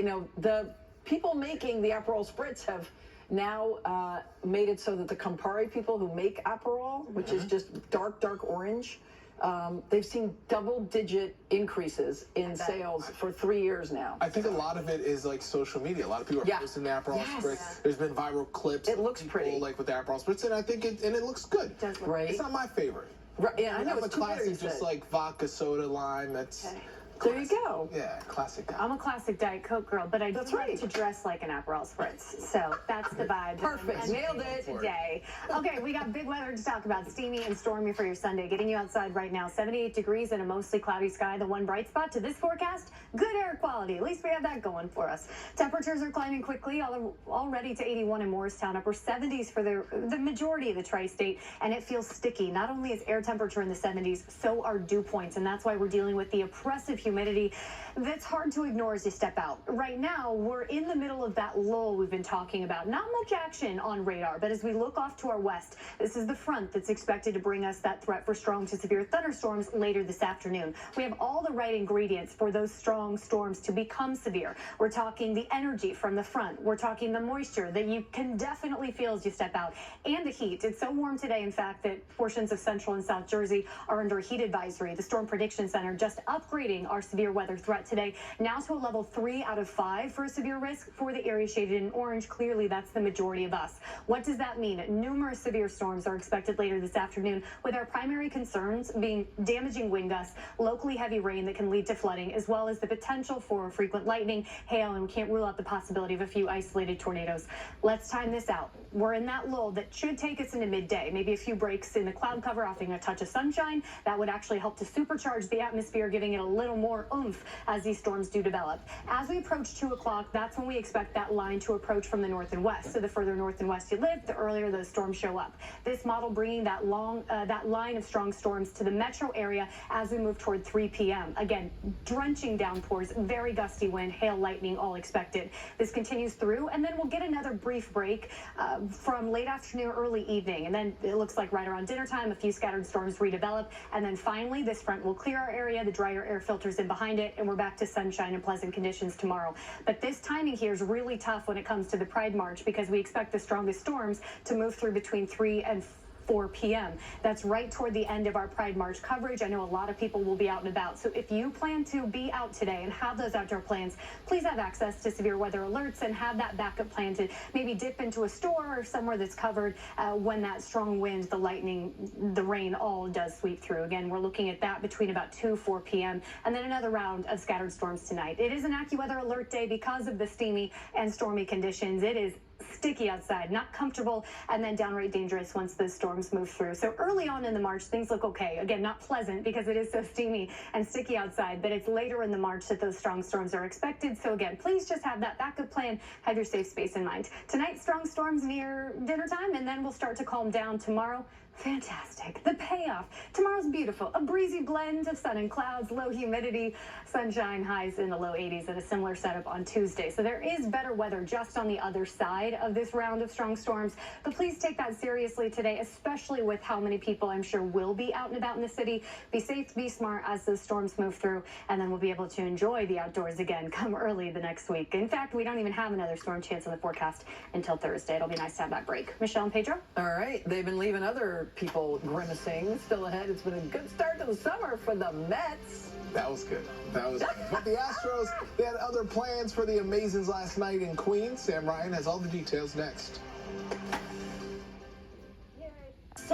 You know, the people making the Aperol Spritz have now made it so that the Campari people who make Aperol, which is just dark orange, they've seen double-digit increases in sales for 3 years now. I think a lot of it is like social media. A lot of people are posting the Aperol Spritz. There's been viral clips. It looks people, pretty, like with the Aperol Spritz, and I think it looks good. It does look right. It's not my favorite. Right, yeah, I know. I'm It's a classic, just like vodka, soda, lime. That's there you go. Yeah, classic guy. I'm a classic Diet Coke girl, but I do That's like right. to dress like an Aperol Spritz. So that's the vibe. Perfect. Nailed it. Today. Okay, we got big weather to talk about. Steamy and stormy for your Sunday. Getting you outside right now. 78 degrees and a mostly cloudy sky. The one bright spot to this forecast, good air quality. At least we have that going for us. Temperatures are climbing quickly, already to 81 in Morristown, upper 70s for the majority of the tri-state, and it feels sticky. Not only is air temperature in the 70s, so are dew points, and that's why we're dealing with the oppressive humidity that's hard to ignore as you step out. Right now, we're in the middle of that lull we've been talking about. Not much action on radar, but as we look off to our west, this is the front that's expected to bring us that threat for strong to severe thunderstorms later this afternoon. We have all the right ingredients for those strong storms to become severe. We're talking the energy from the front. We're talking the moisture that you can definitely feel as you step out, and the heat. It's so warm today, in fact, that portions of central and south Jersey are under a heat advisory. The Storm Prediction Center just upgrading our severe weather threat today now to a level 3 out of 5 for a severe risk for the area shaded in orange. Clearly, that's the majority of us. What does that mean? Numerous severe storms are expected later this afternoon, with our primary concerns being damaging wind gusts, locally heavy rain that can lead to flooding, as well as the potential for frequent lightning, hail, and we can't rule out the possibility of a few isolated tornadoes. Let's time this out. We're in that lull that should take us into midday, maybe a few breaks in the cloud cover, offering a touch of sunshine. That would actually help to supercharge the atmosphere, giving it a little more oomph as these storms do develop. As we approach 2 o'clock, that's when we expect that line to approach from the north and west. So the further north and west you live, the earlier those storms show up. This model bringing that line of strong storms to the metro area as we move toward 3 p.m. Again, drenching downpours, very gusty wind, hail, lightning, all expected. This continues through, and then we'll get another brief break from late afternoon, early evening, and then it looks like right around dinner time, a few scattered storms redevelop, and then finally this front will clear our area, the drier air filters in behind it, and we're back to sunshine and pleasant conditions tomorrow. But this timing here is really tough when it comes to the Pride March, because we expect the strongest storms to move through between 3 and 4 p.m. That's right toward the end of our Pride March coverage. I know a lot of people will be out and about. So if you plan to be out today and have those outdoor plans, please have access to severe weather alerts and have that backup plan to maybe dip into a store or somewhere that's covered when that strong wind, the lightning, the rain all does sweep through. Again, we're looking at that between about 4 p.m. and then another round of scattered storms tonight. It is an AccuWeather alert day because of the steamy and stormy conditions. It is sticky outside, not comfortable, and then downright dangerous once those storms move through. So early on in the March, things look okay. Again, not pleasant because it is so steamy and sticky outside, but it's later in the March that those strong storms are expected. So again, please just have that backup plan, have your safe space in mind. Tonight, strong storms near dinner time, and then we'll start to calm down tomorrow. Fantastic. The payoff. Tomorrow's beautiful. A breezy blend of sun and clouds, low humidity, sunshine, highs in the low 80s, and a similar setup on Tuesday. So there is better weather just on the other side of this round of strong storms. But please take that seriously today, especially with how many people I'm sure will be out and about in the city. Be safe, be smart as those storms move through, and then we'll be able to enjoy the outdoors again come early the next week. In fact, we don't even have another storm chance in the forecast until Thursday. It'll be nice to have that break. Michelle and Pedro? All right. They've been leaving other people grimacing. Still ahead. It's been a good start to the summer for the Mets. That was good. That was good. But the Astros, they had other plans for the Amazons last night in Queens. Sam Ryan has all the details next.